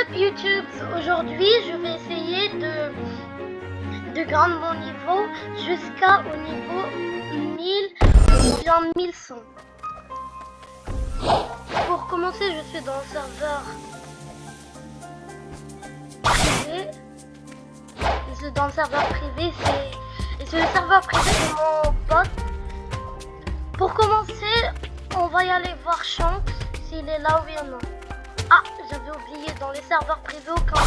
up YouTube? Aujourd'hui je vais essayer de grimper mon niveau jusqu'au niveau 1000 ou bien 1100. Pour commencer, je suis dans le serveur privé. Je suis dans le serveur privé, c'est le serveur privé de mon pote. Pour commencer, on va y aller voir Shanks s'il est là oui ou non. Ah, j'avais oublié, dans les serveurs privés aucun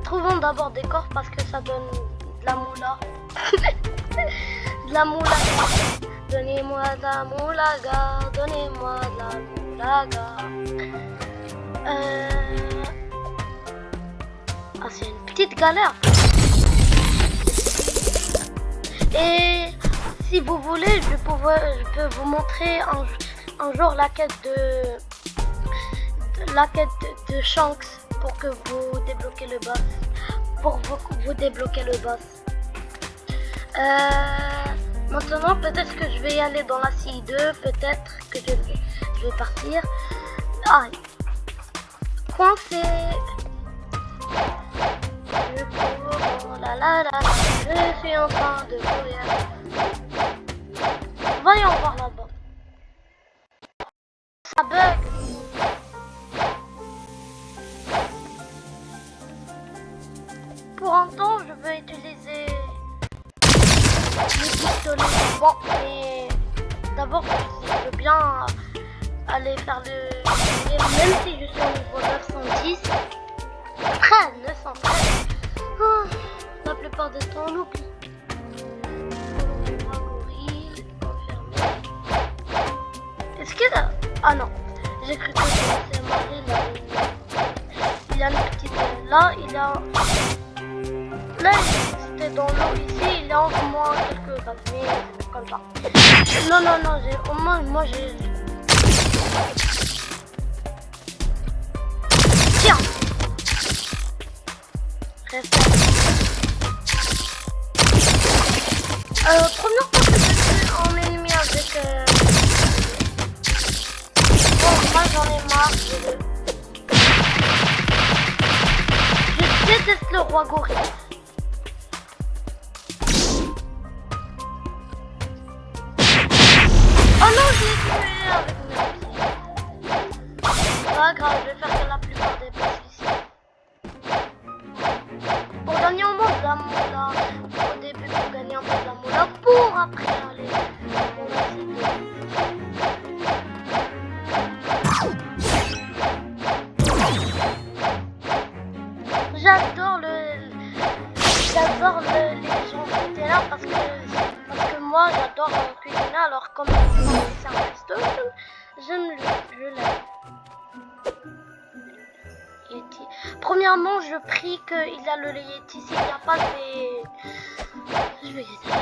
Trouvons d'abord des coffres parce que ça donne de la moula. De la moulaga. Donnez-moi de la moulaga, donnez-moi de la moulaga. Ah, c'est une petite galère. Et si vous voulez, je peux vous montrer un jour la quête de Shanks pour que vous débloquez le boss. Pour vous débloquer le boss. Maintenant, peut-être que je vais y aller dans la CI2, peut-être que je vais partir. Ah, coincé. Je cours, oh là là là, je suis en train de courir. Voyons voir là-bas. Ça bug. Pour un temps, je vais utiliser le pistolet. Bon, mais d'abord, je veux bien aller faire même si je suis au niveau 910. 913. Oh, la plupart des temps, on oublie. Gorille, confirmé. Est-ce qu'il a... Ah non, j'ai cru que c'est marré là. Il a une petite... Là, il a... Là, c'était dans l'eau ici, il a en moins quelques bases, mais c'est comme ça. Non, au moins, moi j'ai... Tiens! Reste. Première fois que je suis en ennemi avec... Bon, moi j'en ai marre, je déteste le roi gorille. Oh non, j'ai tué avec mes... C'est pas grave, je vais faire que la plupart des boss ici. Pour gagner au moins de la moula. Au début, pour gagner un peu de la moula. Pour après aller pour la CI2. J'adore les gens qui étaient là parce que moi j'adore cuisiner, alors comme c'est un resto, je l'aime. Yeti. Premièrement, je prie qu'il a le Yeti. S'il n'y a pas des... Je vais essayer.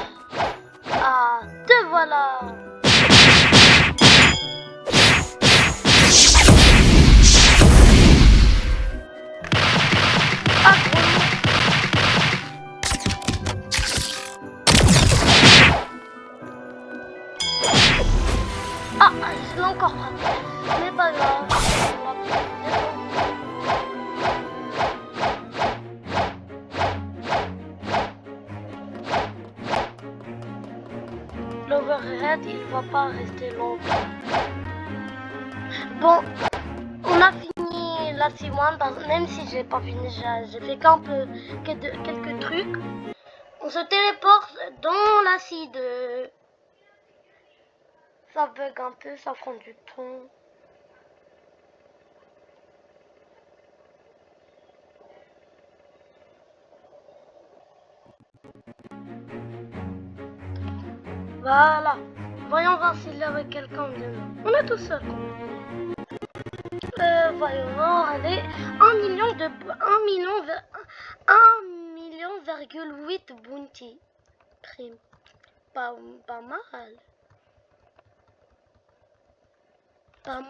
Ah, te voilà. Ah, je l'ai encore frappé. Mais pas grave. L'overhead, il va pas rester longtemps. Bon, on a fini la C1, même si j'ai pas fini, j'ai fait quelques trucs. On se téléporte dans la CI2. Ça bug un peu, ça prend du temps. Voilà. Voyons voir s'il y avait quelqu'un de nous. On est tout seul. Voyons voir, allez. 1,8 bounty. Prime. Pas mal. Pas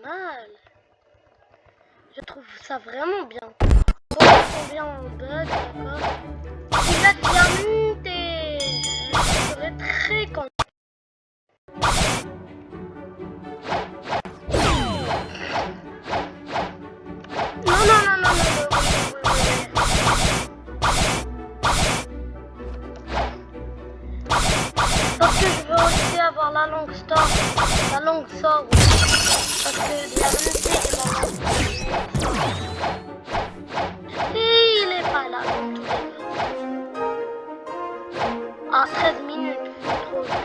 mal. Je trouve ça vraiment bien. Bon, c'est bien en bug, d'accord. Il a diamante. Je serais très content. la langue sort. La langue sort. Parce que la vérité est la langue. Et il est pas là dans tous les cas. Ah, 13 minutes. Trop long.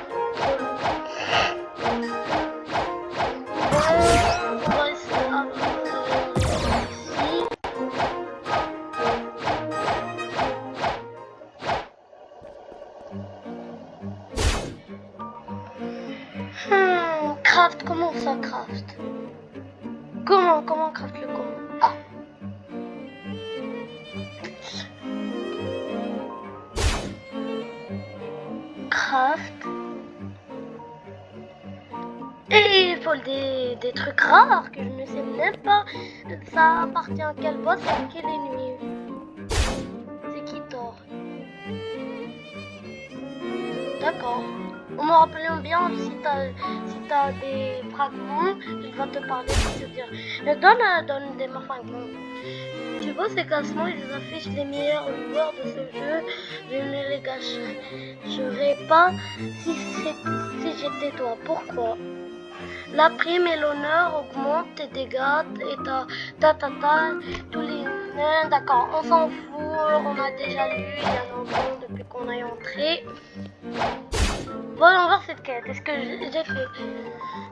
On va essayer ici. Craft, comment ça craft? Comment craft le comment? Ah. Craft. Et il faut des trucs rares que je ne sais même pas. Ça appartient à quel boss et à quel ennemi. C'est qui Thor? D'accord. En me rappelant bien, si t'as des fragments, il va te parler pour te dire. Donne des fragments. Tu vois, ces classements, ils affichent les meilleurs joueurs de ce jeu. Je ne les gâcherai pas si j'étais toi. Pourquoi? La prime et l'honneur augmentent tes dégâts et tous les... D'accord, on s'en fout, on a déjà lu il y a longtemps depuis qu'on est entré. Voyons voir cette quête, est-ce que j'ai fait?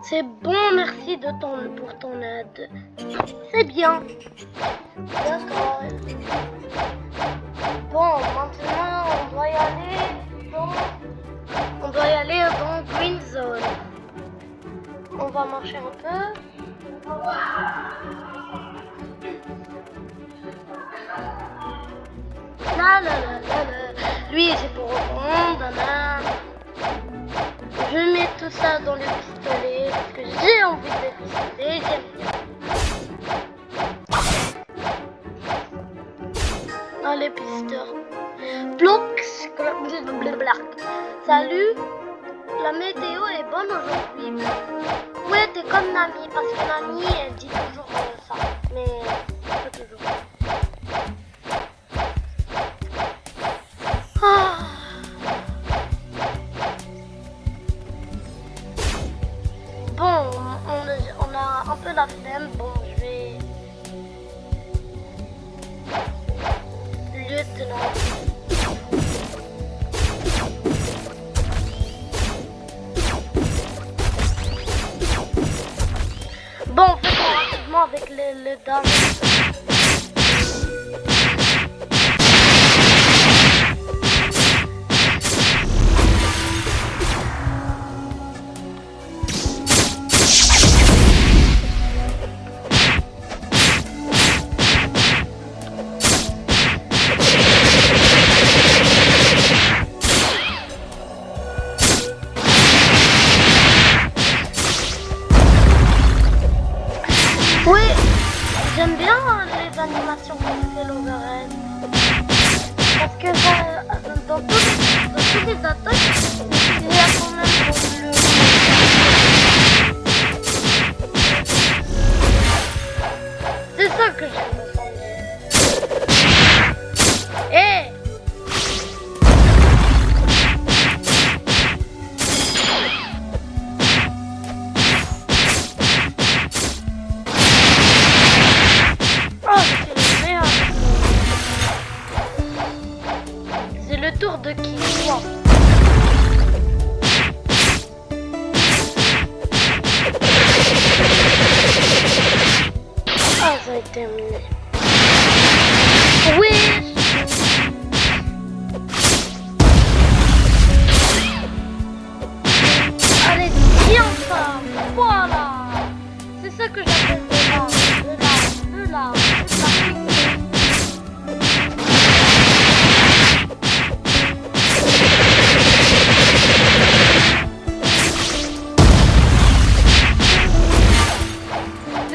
C'est bon, merci pour ton aide. C'est bien. D'accord. Bon, maintenant on doit y aller dans Green Zone. On va marcher un peu. La. Lui, c'est pour reprendre. Je mets tout ça dans le pistolet parce que j'ai envie de pistolet. J'aime bien. Allez, pisteur. Blocs. Salut. La météo est bonne aujourd'hui. Ouais, t'es comme Nami, parce que Nami, elle dit toujours ça. Mais pas toujours. Ah. Bon, on a un peu la flemme. Bon, je vais... Lieutenant. Bon, faisons rapidement avec le dames. Oui, j'aime bien les animations qu'on fait l'overhead. Parce que dans toutes les attaques, il y a quand même le... C'est ça que j'aime. Hey! Tour de qui? Moi. Ah, ça a été terminé. Oui. Allez, tiens ça. Voilà. C'est ça que j'appelle de là.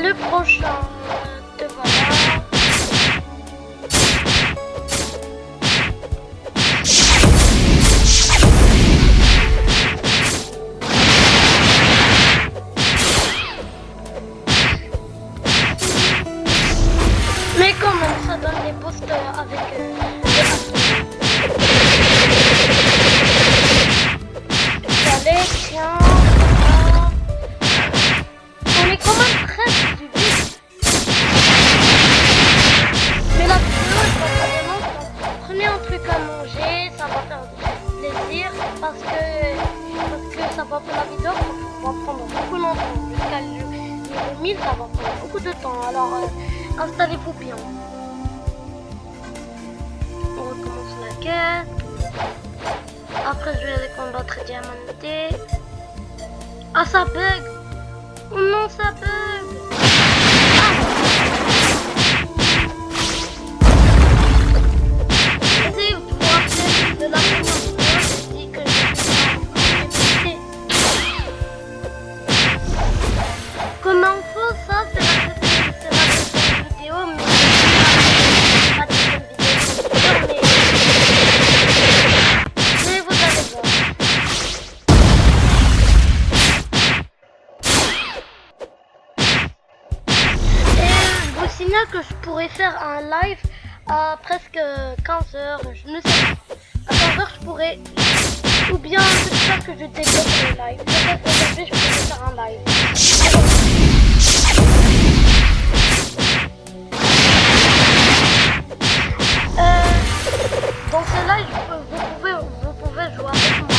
Le prochain, te voilà. prendre beaucoup longtemps. Jusqu'à le niveau 1000, ça va prendre beaucoup de temps. Alors, installez-vous bien. On recommence la quête. Après, je vais aller combattre Diamanté. Ah, ça bug! Oh non, ça bug! Essayez de vous rappeler de la première fois, j'ai dit que je comme info, ça c'est la deuxième vidéo, mais pas la deuxième vidéo, mais vous allez voir. Et je vous signale que je pourrais faire un live à presque 15 heures, je ne sais pas. À 15 heures je pourrais, ou bien j'espère que je débloque le live. Peut-être aujourd'hui je pourrais faire un live. Dans ce live, vous pouvez jouer avec moi.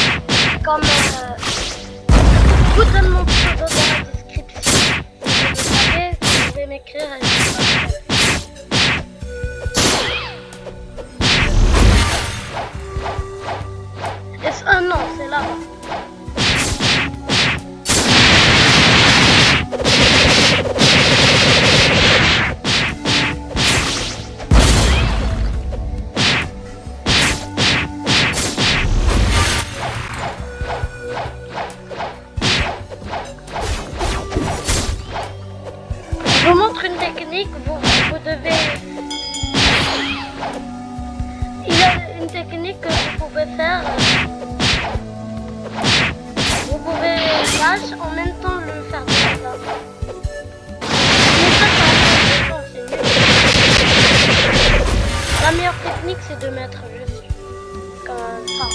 Comme vous donne mon pseudo dans la description. Vous savez, vous pouvez m'écrire. Non, c'est là-bas. Je vous montre une technique, vous devez... Il y a une technique que vous pouvez faire. Vous pouvez dash en même temps le faire de là. Mais ça, c'est nul. La meilleure technique, c'est de mettre juste comme ça.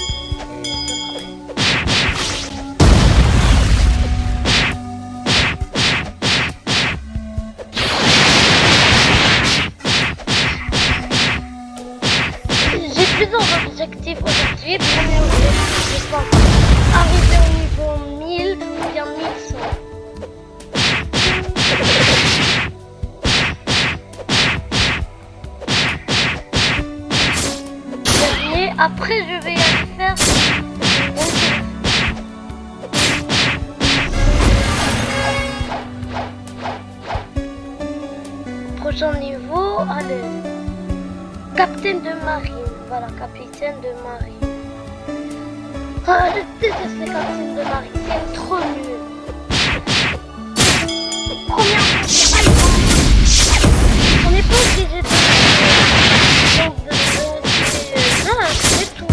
J'ai plusieurs objectifs aujourd'hui. Premier objectif, je pense arriver au niveau 1000 ou bien 1100. Après, je vais aller faire prochain niveau. Allez, capitaine de marine. Voilà, capitaine de marine. Ah, je déteste les capitaines de marine, c'est trop nul. Première fois, on n'est pas obligé de... Non, c'est tout.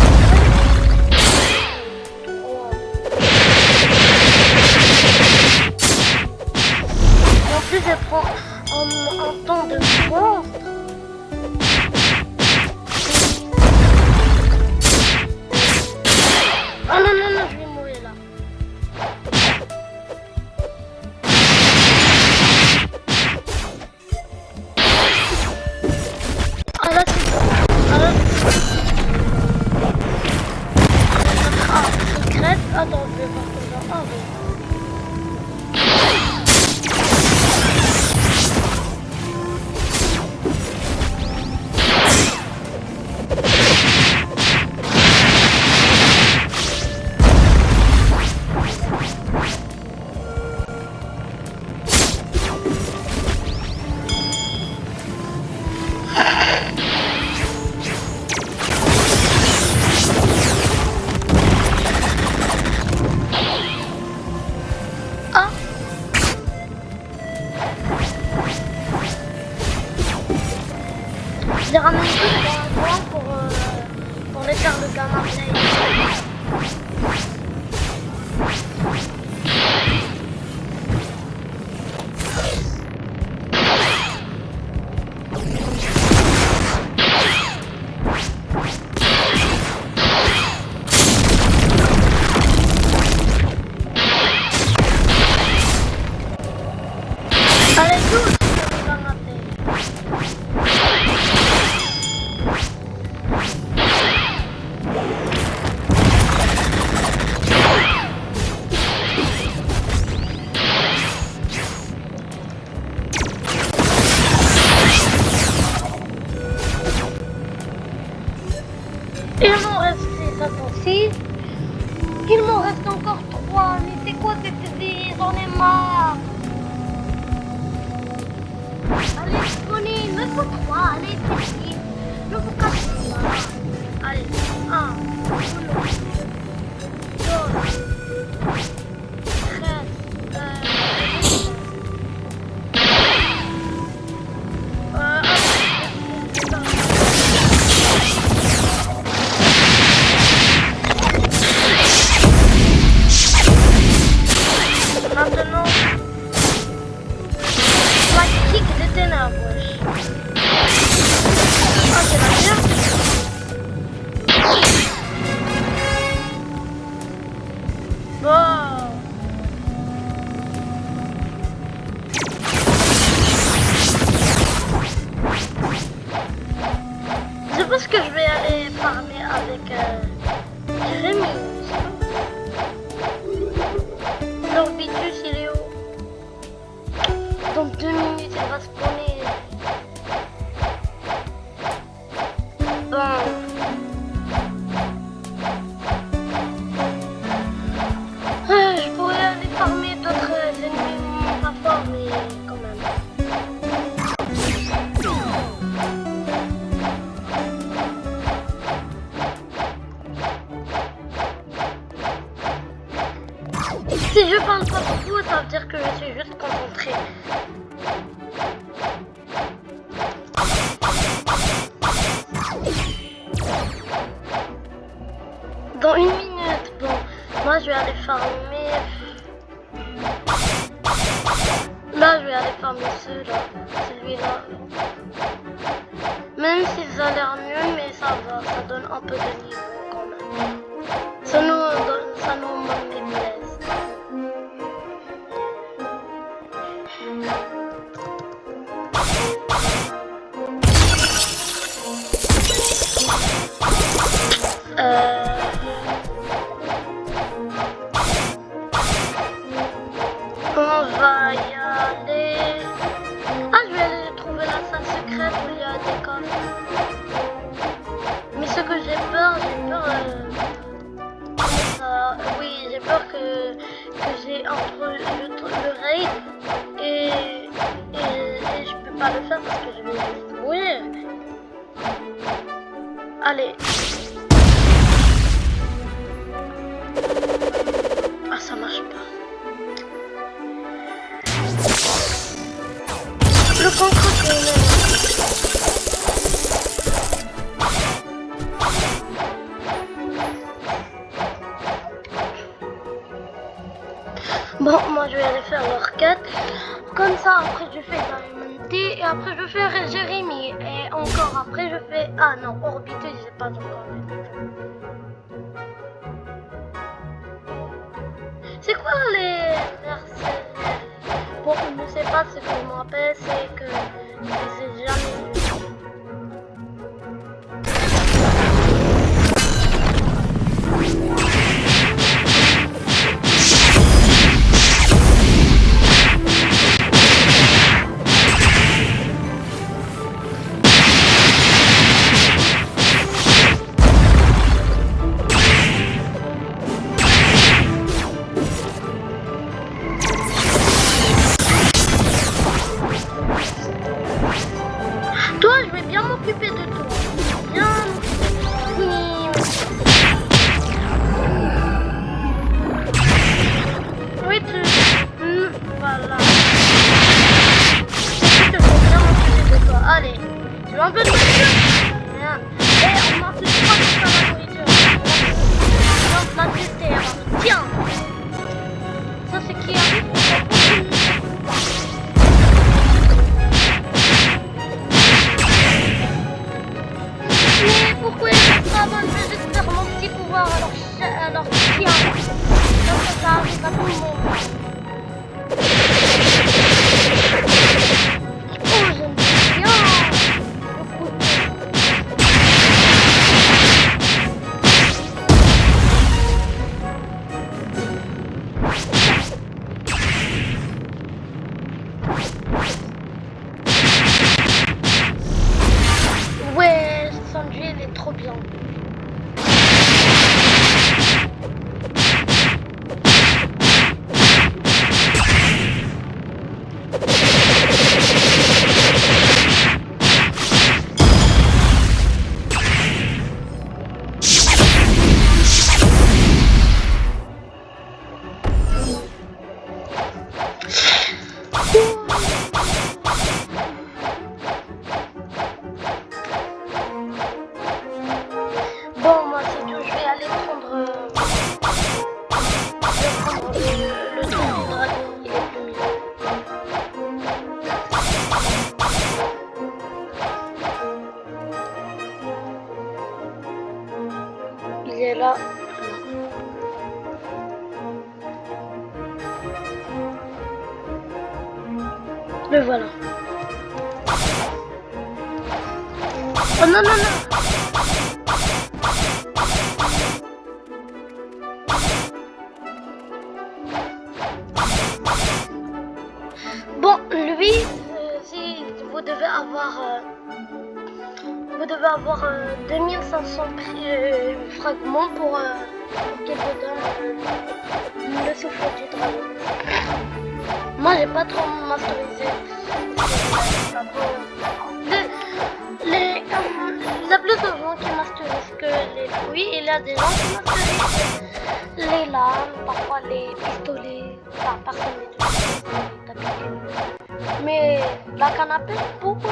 En plus, elle prend un temps de monstre. Oh non, non, non, je vais mourir là. Ah là, c'est bon. Ah là, secrète. Attends, je vais voir comme ça. Ah oui. mort. Allez, spawnez, il me faut 3, allez, c'est vite. Ne vous cassez pas. Allez, 1, 2, 13, maintenant, la kick des ténèbres, wesh. Ah, c'est la merde. Bon. Je pense que je vais aller farmer avec Jérémy. L'orbitus, il est où? Dans 2 minutes, il va spawner. Bon. Je pourrais aller farmer d'autres ennemis pas forts, mais quand même. Si je parle pas beaucoup, ça veut dire que je suis juste concentré. Dans 1 minute, bon, moi je vais aller farmer. Là, je vais aller farmer celui-là. Même si ça a l'air mieux, mais ça va, ça donne un peu de niveau quand même. Ça nous monte des blesses. On va y aller. Ah, je vais aller trouver la salle secrète où il y a des coffres. Mais ce que j'ai peur, oui, j'ai peur que j'ai entre le raid et je peux pas le faire parce que je vais juste mourir. Allez. Ah, ça marche pas. Le contre-crocodile. Bon, moi je vais aller faire leur quête. Comme ça, après je fais Diamond T et après je fais Jérémy. Et encore après je fais... Ah non, Orbitus, je sais pas encore. C'est quoi les mercenaires? Bon, je ne sais pas ce que je me rappelle, c'est que je les ai jamais vus. Le voilà. Oh non, non, non. Bon, lui, si vous devez avoir 2500 fragments pour qu'il vous donne le souffle du dragon. Moi, j'ai pas trop masterisé. Il y a plus de gens qui masterisent que les fruits. Il y a des gens qui masterisent les lames, parfois les pistolets. Enfin, personne n'est d'habitude. Mais la canne à pêche, beaucoup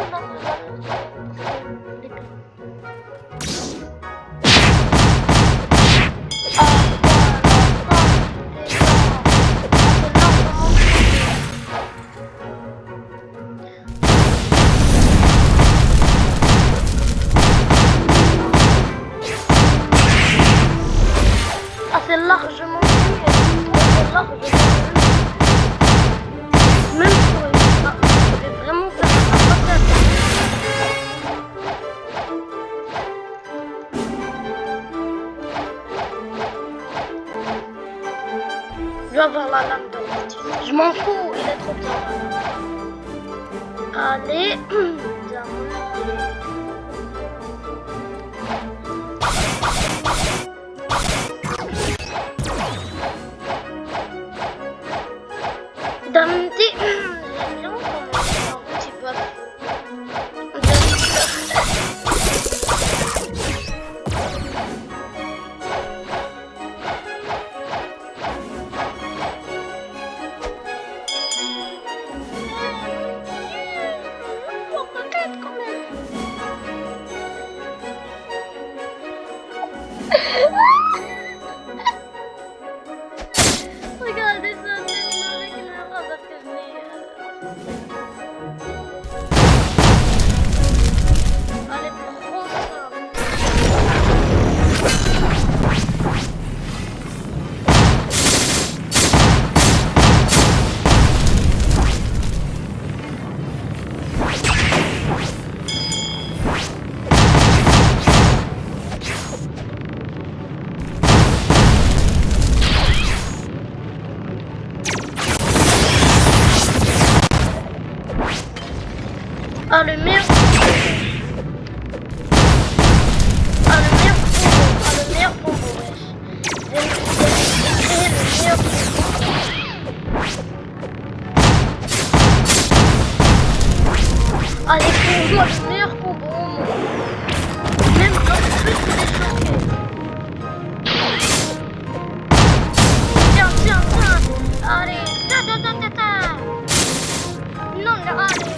c'est largement mieux. Même pour je vais vraiment faire un je dois avoir la lame de l'ortie. Je m'en fous, il est trop bien. Allez, Damdi, j'aime bien quand même un petit peu. Regardez ça, c'est avec le rat parce que je l'ai... Allez, prends ça. Ah, le meilleur combo, wesh. J'ai créé le meilleur combo. Allez, pour moi, le meilleur combo au monde. Même dans le plus que les choqués. Tiens. Allez, ta. Non, mais allez.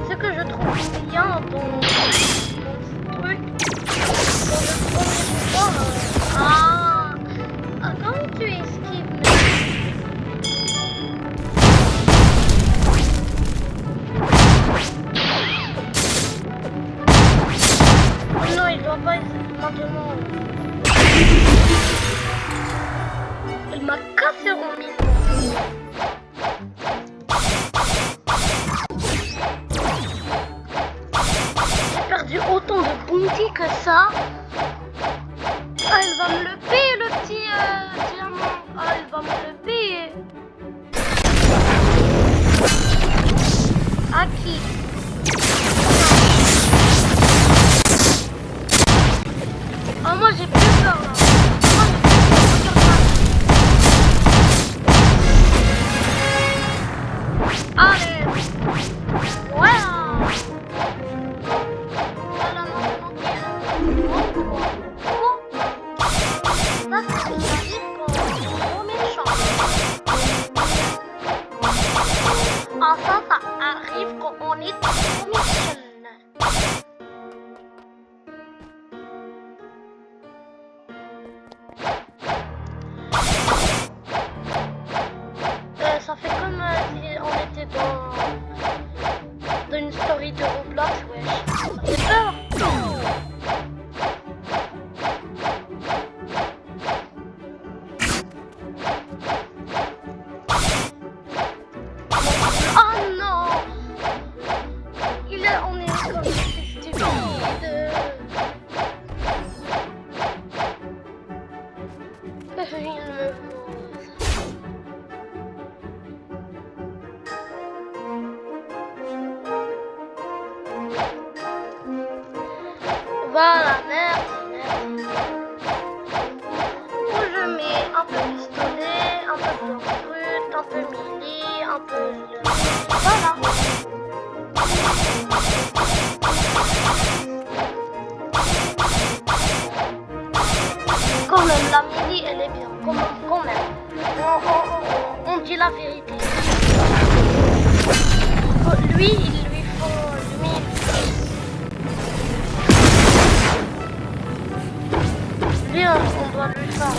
Ce que je trouve bien dans ce truc, dans le premier pouvoir, quand tu esquives, non, il doit pas être maintenant. Il m'a cassé en mille. J'ai perdu autant de bounty que ça. Ah, il va me le payer, le petit diamant. Ah, il va me le payer. À qui? Ah, moi j'ai plus peur là. Allez, voilà. Voilà maintenant. Ça c'est arrive quand on est trop méchant. Ah, ça arrive quand on est trop méchant. Ça fait comme si on était dans une story de Roblox, wesh. Voilà, merci. Où je mets un peu pistolet, un peu de brut, un peu melee, un peu de... Voilà. Quand même, la melee, elle est bien. Quand même. On dit la vérité. Lui, il lui faut... Lui, on doit lui faire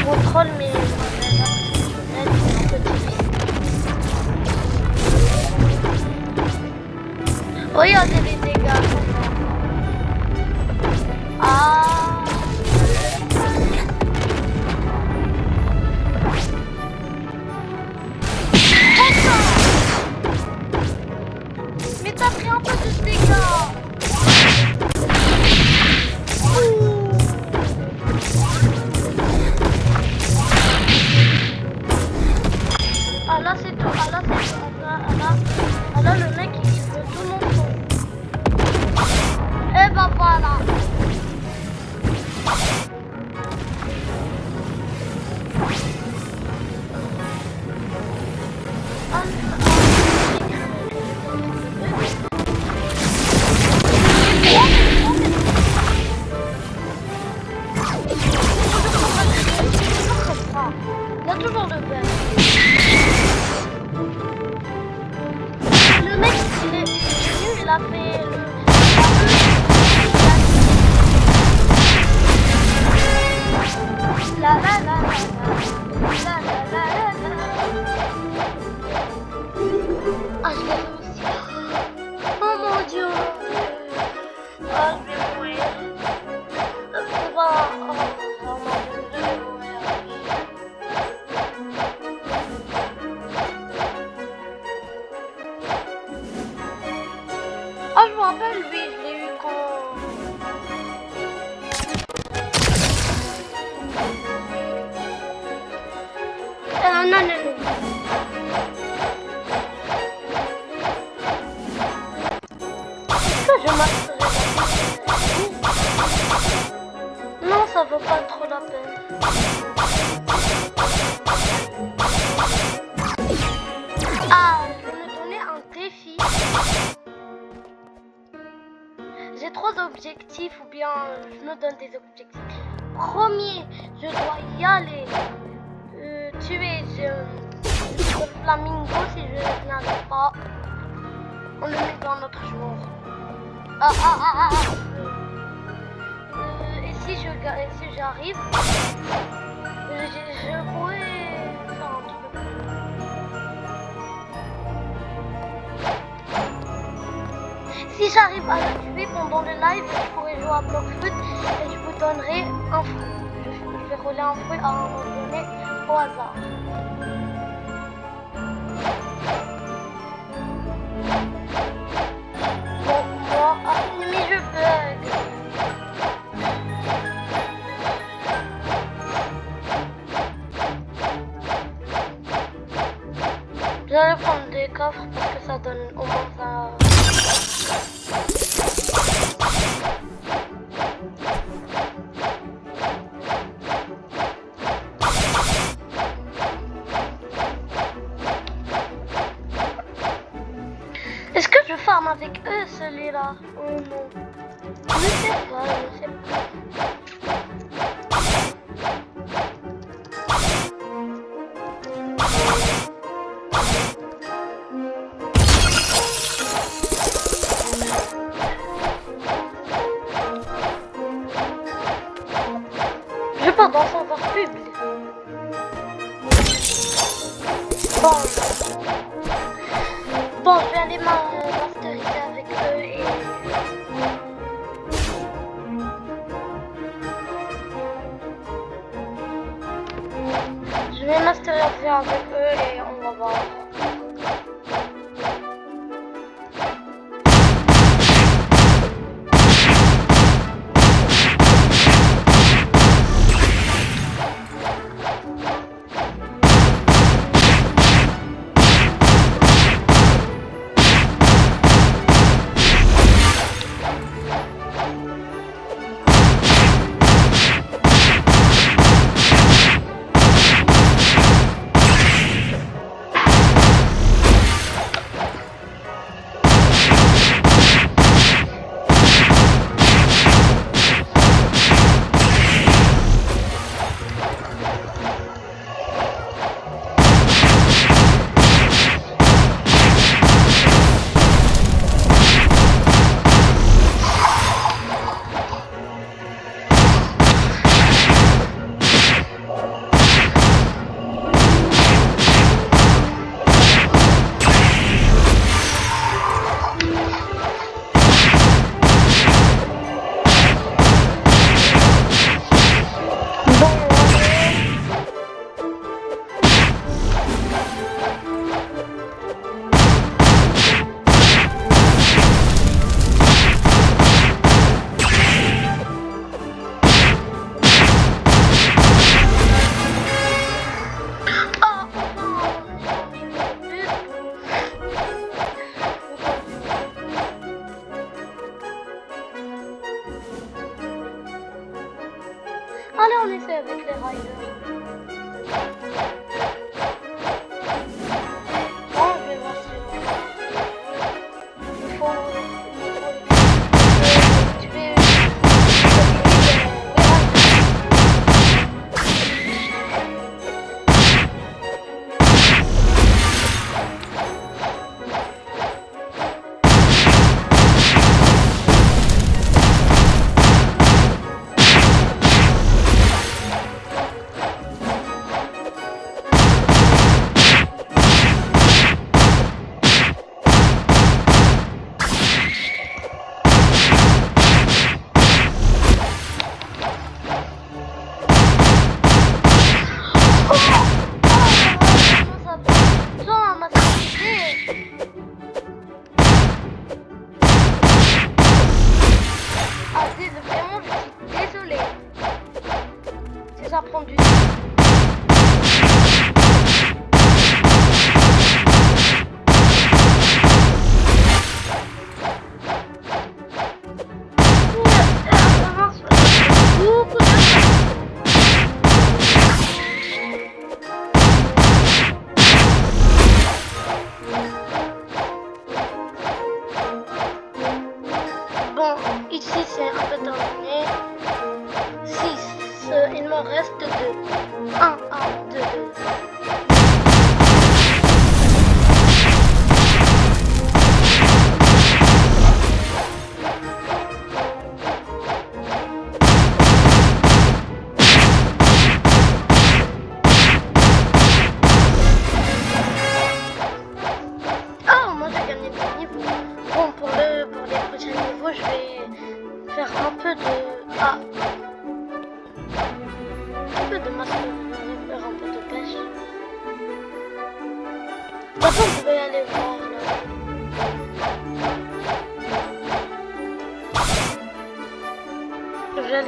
contrôle, mais c'est un peu difficile. Regardez les dégâts. Ah. Mais t'as pris un peu de dégâts. Ah là c'est tout, ah là le mec il veut tout mon son. Et bah voilà. Il y a toujours le bug. Le mec il est venu, il a fait le... La la la la la la la la. Ah je l'ai réussi. Oh mon dieu. Ah je vais mourir. Ah, je me rappelle, lui, je l'ai eu quand... Non. Est-ce que je m'assurerai? Non, ça vaut pas trop la peine. Ah, je vais me donner un défi. J'ai 3 objectifs ou bien je me donne des objectifs. Premier, je dois y aller. Tuer le flamingo si je n'arrive pas. On le met dans notre jour. Et si j'arrive, je pourrais faire un truc. Si j'arrive à le tuer pendant le live, je pourrais jouer à Blockfoot et je vous donnerai un fruit. Je vais rouler un fruit à un moment donné au hasard. Bon, moi, mais je bug. J'allais prendre des coffres parce que ça donne au moins ça. Est-ce que je farme avec eux celui-là? Oh non. Je ne sais pas. Je pars dans son voir public. Bon, je vais aller masteriser avec eux et... Je vais masteriser avec eux et on va voir.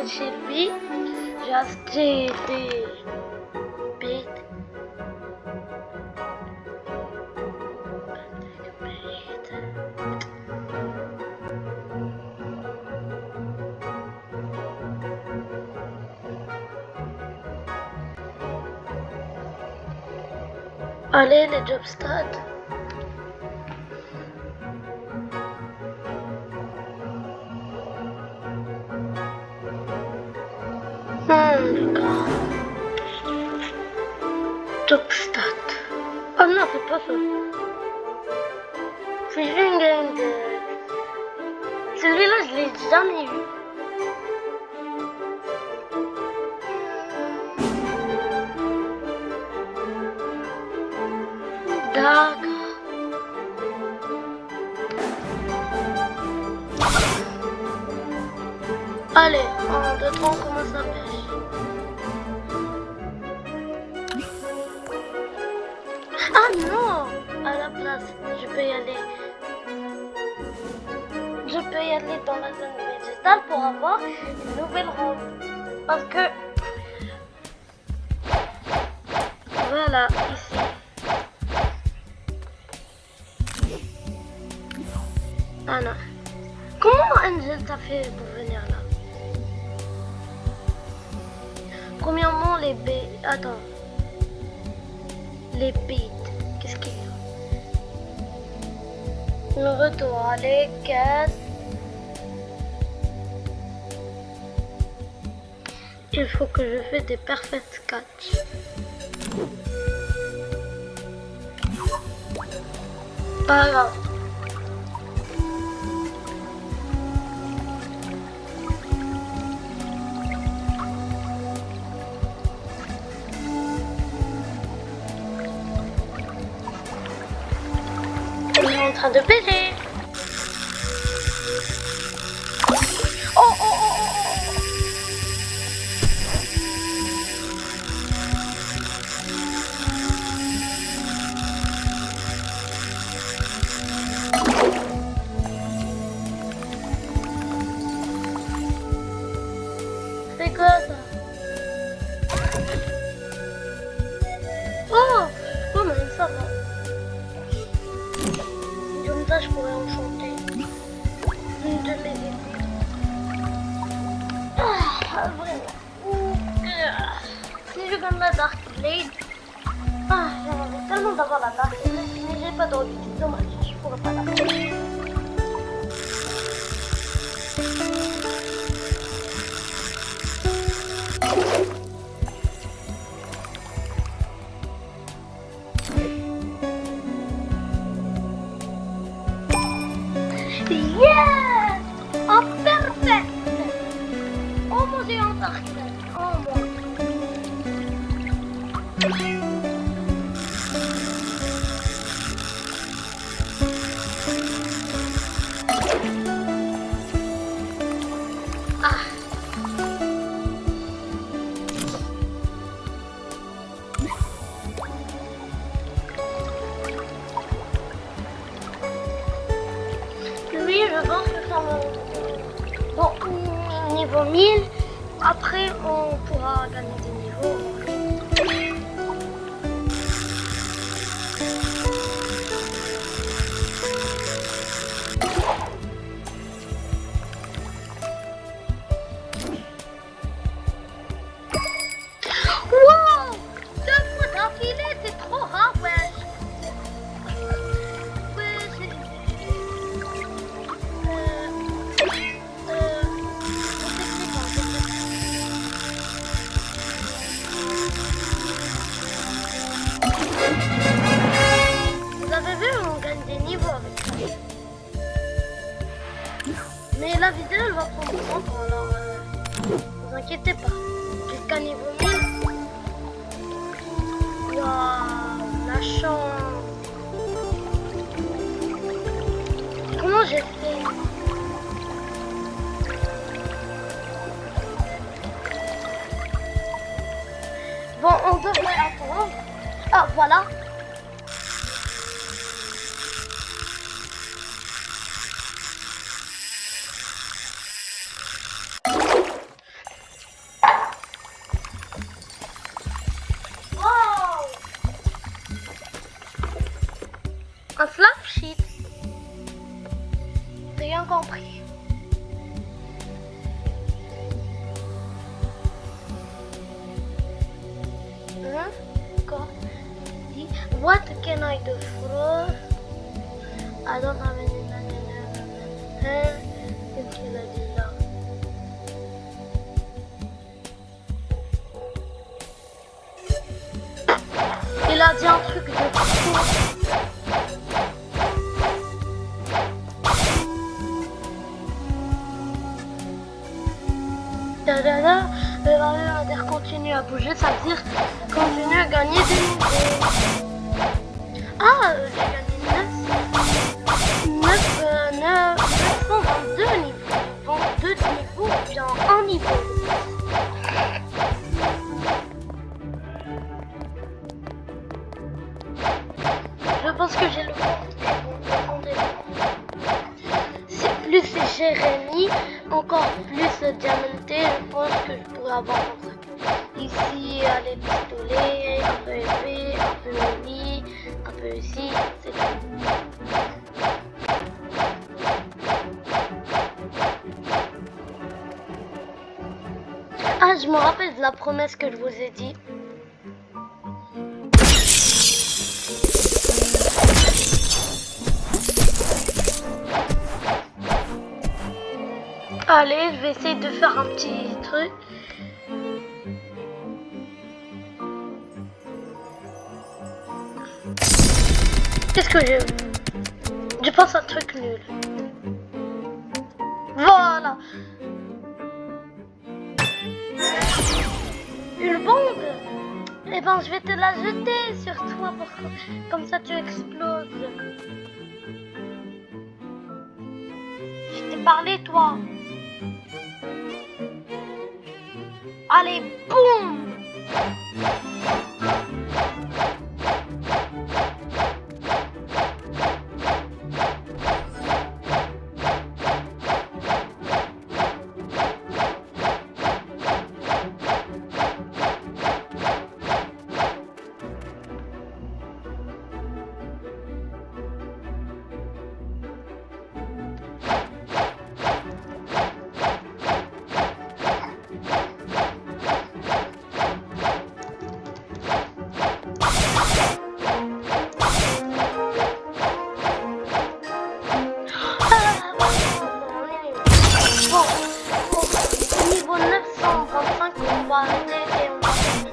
chez lui. J'ai acheté des bêtes. Allez, les job stats. D'accord. Job stats. Oh non, c'est pas ça. C'est une game de... Celui-là, je l'ai jamais eu. D'accord. Allez, 1, 2, 3, on commence à pêche. Ah non! À la place, je peux y aller. Je peux y aller dans la zone végétale pour avoir une nouvelle rampe. Parce que... Voilà, ici. Ah non. Comment Angel t'a fait pour venir là? Premièrement, les baies. Attends. Les bêtes. Qu'est-ce qu'il y a? Le retour. Allez, 4. Il faut que je fasse des perfect catch. Pas grave. Il est en train de pêcher. Oh, oh, oh, oh, oh. C'est quoi ça? Oh, oh mais ça va. Comme ça, je pourrais enchanter une de mes épées. Ah, vraiment. Si je gagne la Dark Blade, ah, j'aimerais tellement d'avoir la Dark Blade, mais j'ai pas d'ordi. Dommage, je pourrais pas la faire. Yes! Oh, perfect! Oh mon dieu, en Dark Blade. Oh mon dieu. Je pense que ça me... Bon, niveau 1000, après on pourra gagner des niveaux. Wow! 2 fois d'affilée, c'est trop rare, wesh! Vous avez vu, on gagne des niveaux avec ça. Mais la vidéo, elle va prendre son temps, alors vous inquiétez pas. Jusqu'à niveau 1000. Waouh, la chance. Comment j'ai fait? Bon, on devrait attendre. Ah, voilà. compris. Hein? Quoi? Dis, what can I do for? I don't have any money. Qu'est-ce qu'il a dit là? Il a dit un truc de fou. Le valeur va dire continue à bouger, ça veut dire continue à gagner des niveaux. Ah, j'ai gagné 922 niveaux. 2 niveaux, bien un niveau. Je pense que j'ai le compte. C'est plus Jérémy, encore plus Diamanté, je pense que je pourrais avoir comme ça. Ici, les pistolets, un peu épée, un peu mini, un peu ici, c'est tout. Ah, je me rappelle de la promesse que je vous ai dit. Allez, je vais essayer de faire un petit truc. Qu'est-ce que j'ai? Je pense à un truc nul. Voilà. Une bombe? Eh ben, je vais te la jeter sur toi pour comme ça tu exploses. Je t'ai parlé, toi. Allez, boum! Niveau 925, on va arrêter et on va terminer.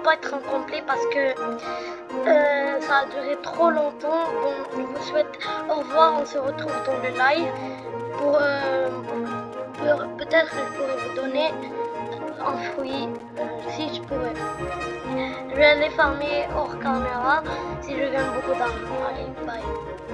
Pas être incomplet parce que ça a duré trop longtemps. Bon, je vous souhaite au revoir, on se retrouve dans le live pour peut-être que je pourrais vous donner en fruits si je pouvais. Je vais aller farmer hors caméra si je gagne beaucoup d'argent. Allez, bye.